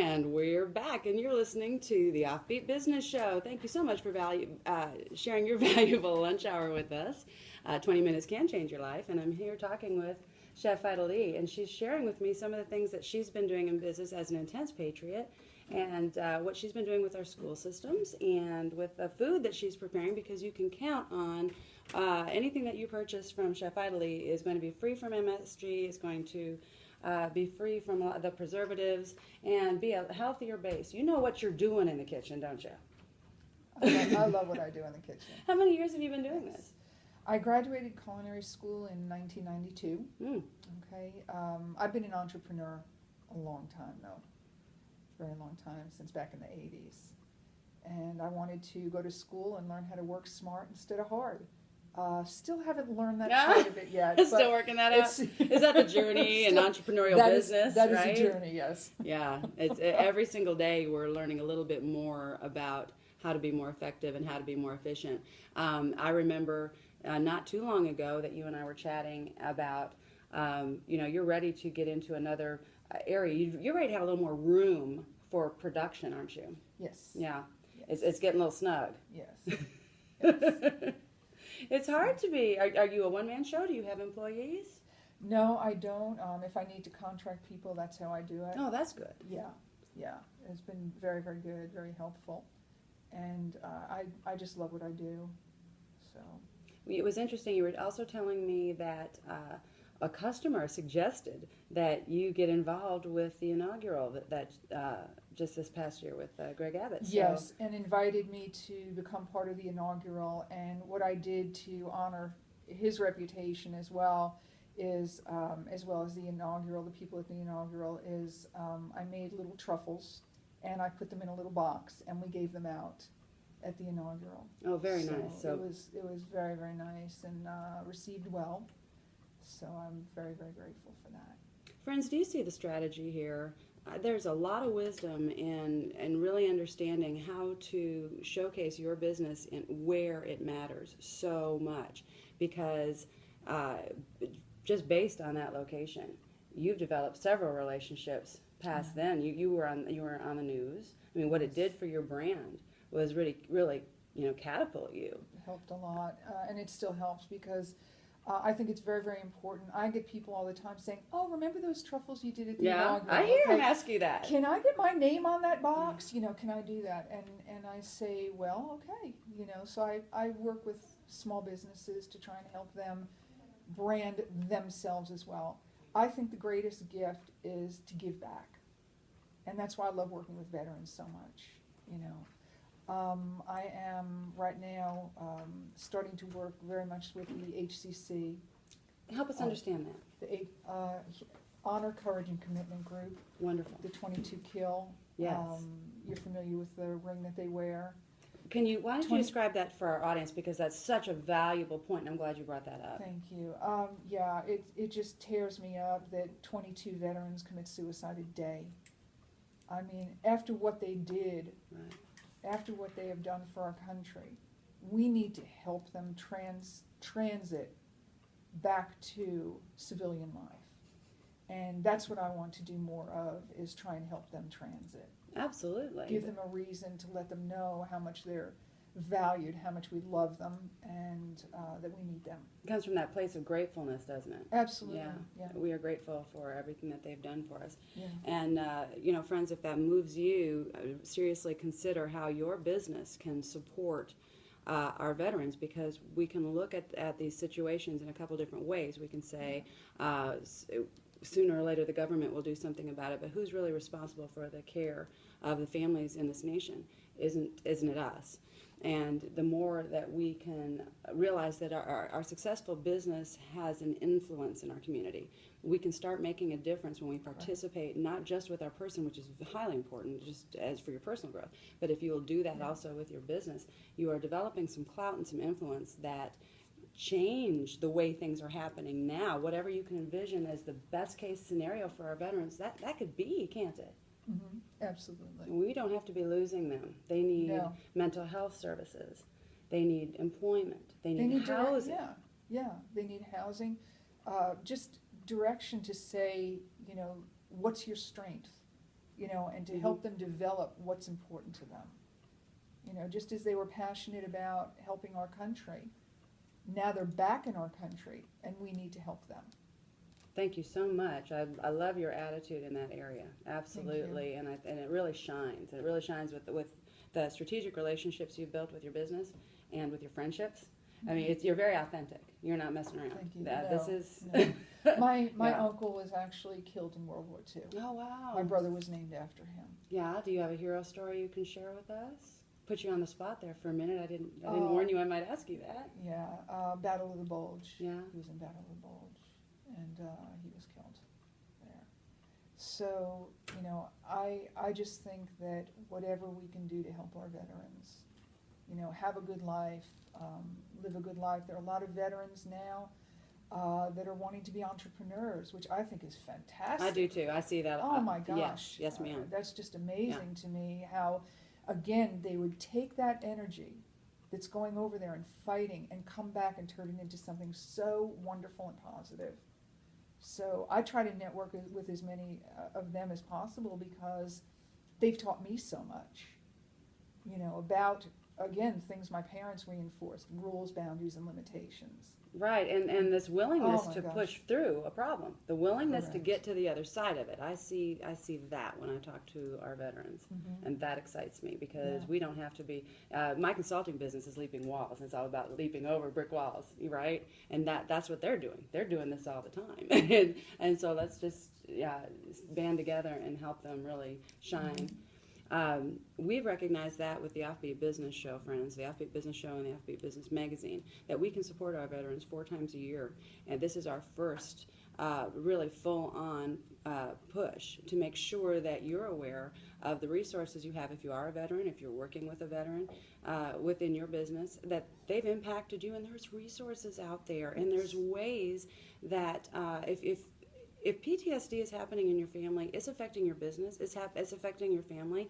And we're back, and you're listening to the Offbeat Business Show. Thank you so much for sharing your valuable lunch hour with us. 20 minutes can change your life, and I'm here talking with Chef Idalee, and she's sharing with me some of the things that she's been doing in business as an intense patriot, and what she's been doing with our school systems and with the food that she's preparing, because you can count on anything that you purchase from Chef Idalee is going to be free from MSG, it's going to be free from the preservatives, and be a healthier base. You know what you're doing in the kitchen, don't you? I love what I do in the kitchen. How many years have you been doing this? I graduated culinary school in 1992. Okay, I've been an entrepreneur a long time, though, very long time, since back in the 80s. And I wanted to go to school and learn how to work smart instead of hard. Still haven't learned that side of it yet. Still working that out. Is that the journey in entrepreneurial business? That right? is a journey, yes. Yeah, it's every single day we're learning a little bit more about how to be more effective and how to be more efficient. I remember not too long ago that you and I were chatting about, you're ready to get into another area. You're ready to have a little more room for production, aren't you? Yes. Yeah, yes. It's getting a little snug. Yes. Yes. It's hard to be. Are you a one-man show? Do you have employees? No, I don't. If I need to contract people, that's how I do it. Oh, that's good. Yeah, yeah. It's been very, very good, very helpful. And I just love what I do. So. It was interesting. You were also telling me that a customer suggested that you get involved with the inaugural that just this past year with Greg Abbott. So. Yes, and invited me to become part of the inaugural. And what I did to honor his reputation as well is, as well as the inaugural, the people at the inaugural, is I made little truffles and I put them in a little box and we gave them out at the inaugural. Oh, very nice. So it was very, very nice and received well. So I'm very, very grateful for that. Friends, do you see the strategy here? There's a lot of wisdom in really understanding how to showcase your business and where it matters so much, because just based on that location, you've developed several relationships past then. You were on the news. I mean, what it did for your brand was really catapult you. It helped a lot, and it still helps because I think it's very, very important. I get people all the time saying, "Oh, remember those truffles you did at the inaugural?" I hear them ask you that. Can I get my name on that box? Can I do that? And I say, well, okay. So I work with small businesses to try and help them brand themselves as well. I think the greatest gift is to give back, and that's why I love working with veterans so much. I am right now starting to work very much with the HCC. Help us understand that. The Honor, Courage, and Commitment Group. Wonderful. The 22 Kill. Yes. You're familiar with the ring that they wear. Why don't you describe that for our audience, because that's such a valuable point, and I'm glad you brought that up. Thank you. Yeah, it just tears me up that 22 veterans commit suicide a day. I mean, after what they did, right. After what they have done for our country, we need to help them transit back to civilian life. And that's what I want to do more of, is try and help them transit. Absolutely. Give them a reason to let them know how much they're valued, how much we love them, and that we need them. It comes from that place of gratefulness, doesn't it? Absolutely. Yeah. We are grateful for everything that they've done for us. Yeah. And, friends, if that moves you, seriously consider how your business can support our veterans, because we can look at these situations in a couple different ways. We can say, sooner or later the government will do something about it, but who's really responsible for the care of the families in this nation? Isn't it us? And the more that we can realize that our successful business has an influence in our community, we can start making a difference when we participate, not just with our person, which is highly important, just as for your personal growth, but if you will do that also with your business, you are developing some clout and some influence that change the way things are happening now. Whatever you can envision as the best case scenario for our veterans, that could be, can't it? Mm-hmm. Absolutely. We don't have to be losing them. They need mental health services. They need employment. They need housing. Yeah. They need housing. Just direction to say, what's your strength? and to help them develop what's important to them. Just as they were passionate about helping our country, now they're back in our country, and we need to help them. Thank you so much. I love your attitude in that area, absolutely, and it really shines. It really shines with the strategic relationships you've built with your business and with your friendships. I mean, you're very authentic. You're not messing around. Thank you. This is my Yeah. uncle was actually killed in World War II. Oh wow. My brother was named after him. Yeah. Do you have a hero story you can share with us? Put you on the spot there for a minute. I didn't warn you I might ask you that. Yeah, Battle of the Bulge. Yeah. He was in Battle of the Bulge, and he was killed there. So, I just think that whatever we can do to help our veterans, have a good life, live a good life. There are a lot of veterans now that are wanting to be entrepreneurs, which I think is fantastic. I do too. I see that. Oh my gosh. Yes, ma'am. That's just amazing to me how, again, they would take that energy that's going over there and fighting and come back and turn it into something so wonderful and positive. So I try to network with as many of them as possible because they've taught me so much, about, again, things my parents reinforced, rules, boundaries, and limitations. Right, and this willingness Oh my to gosh. push through a problem, the willingness to Correct. get to the other side of it. I see that when I talk to our veterans, and that excites me because we don't have to be. My consulting business is leaping walls. It's all about leaping over brick walls, right? And that's what they're doing. They're doing this all the time, and so let's just band together and help them really shine. We've recognized that with the Offbeat Business Show, friends, the Offbeat Business Show and the Offbeat Business Magazine, that we can support our veterans 4 times a year. And this is our first really full-on push to make sure that you're aware of the resources you have if you are a veteran, if you're working with a veteran within your business, that they've impacted you, and there's resources out there, and there's ways that if PTSD is happening in your family, it's affecting your business, it's affecting your family,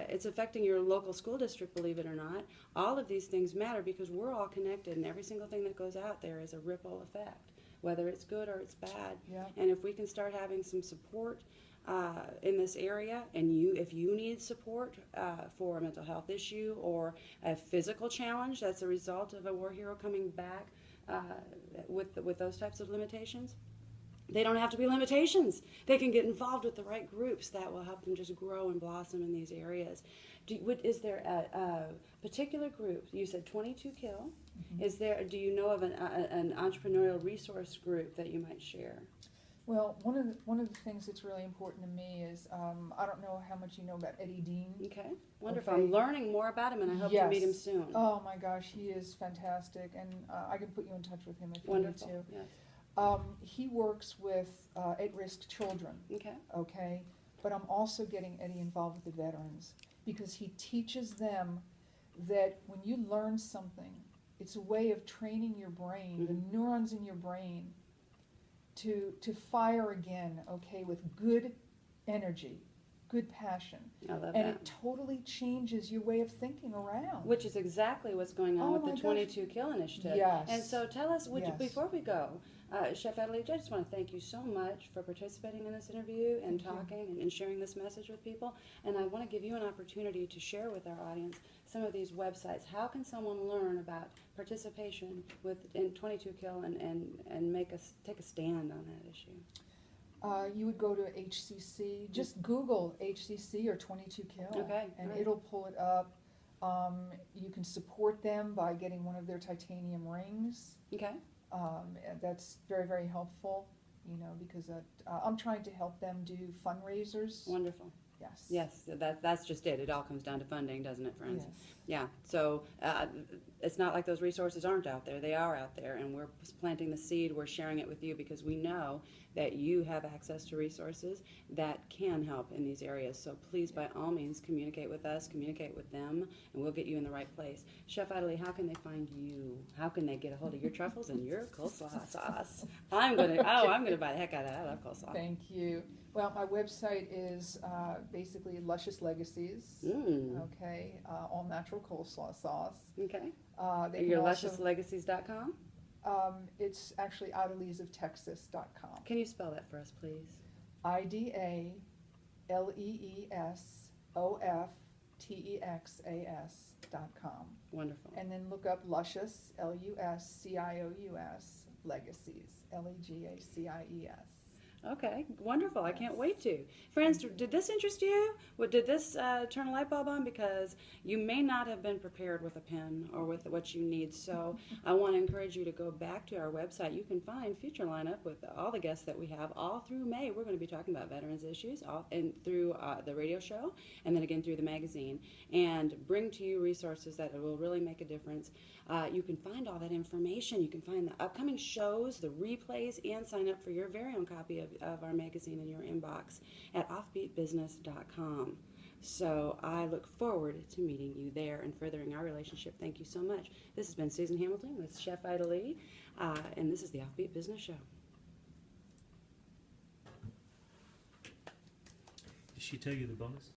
it's affecting your local school district, believe it or not. All of these things matter because we're all connected, and every single thing that goes out there is a ripple effect, whether it's good or it's bad. Yeah. And if we can start having some support in this area, and if you need support for a mental health issue or a physical challenge that's a result of a war hero coming back with those types of limitations, they don't have to be limitations. They can get involved with the right groups that will help them just grow and blossom in these areas. Is there a particular group? You said 22 Kill. Do you know of an entrepreneurial resource group that you might share? Well, one of the things that's really important to me is I don't know how much you know about Eddie Dean. Okay, wonderful. Okay. I'm learning more about him, and I hope to meet him soon. Oh my gosh, he is fantastic, and I can put you in touch with him if you need to. Wonderful. Yes. He works with at-risk children. Okay. Okay, but I'm also getting Eddie involved with the veterans because he teaches them that when you learn something, it's a way of training your brain, the neurons in your brain, to fire again, okay, with good energy, good passion. I love And that. it totally changes your way of thinking around. Which is exactly what's going on Oh with my the gosh. 22 Kill Initiative. Yes. And so tell us, Yes. before we go, Chef Idalee, I just want to thank you so much for participating in this interview and Thank you. talking and sharing this message with people. And I want to give you an opportunity to share with our audience some of these websites. How can someone learn about participation in 22 Kill and take a stand on that issue? You would go to HCC, just Google HCC or 22 Kill, Okay, and right. it'll pull it up. You can support them by getting one of their titanium rings. Okay. And that's very, very helpful, because I'm trying to help them do fundraisers. Wonderful. Yes. Yes, that's just it. It all comes down to funding, doesn't it, friends? Yes. Yeah, so it's not like those resources aren't out there. They are out there, and we're planting the seed. We're sharing it with you because we know that you have access to resources that can help in these areas. So please, by all means, communicate with us, communicate with them, and we'll get you in the right place. Chef Idalee, how can they find you? How can they get a hold of your truffles and your coleslaw sauce? I'm gonna buy the heck out of that. I love coleslaw. Thank you. Well, my website is basically Luscious Legacies. Okay, all natural coleslaw sauce. Okay. They Your can also, lusciouslegacies.com? It's actually idaleesoftexas.com. Can you spell that for us, please? IDALEES LEESOFTEXAS.com. Wonderful. And then look up Luscious, LUSCIOUS, Legacies, LEGACIES. Okay, wonderful. I can't Yes. wait to. Friends, did this interest you? Did this turn a light bulb on? Because you may not have been prepared with a pen or with what you need. So I want to encourage you to go back to our website. You can find future lineup with all the guests that we have all through May. We're going to be talking about veterans issues and through the radio show and then again through the magazine, and bring to you resources that will really make a difference. You can find all that information. You can find the upcoming shows, the replays, and sign up for your very own copy of our magazine in your inbox at offbeatbusiness.com. So I look forward to meeting you there and furthering our relationship. Thank you so much. This has been Susan Hamilton with Chef Idalee, and this is the Offbeat Business Show. Did she tell you the bonus?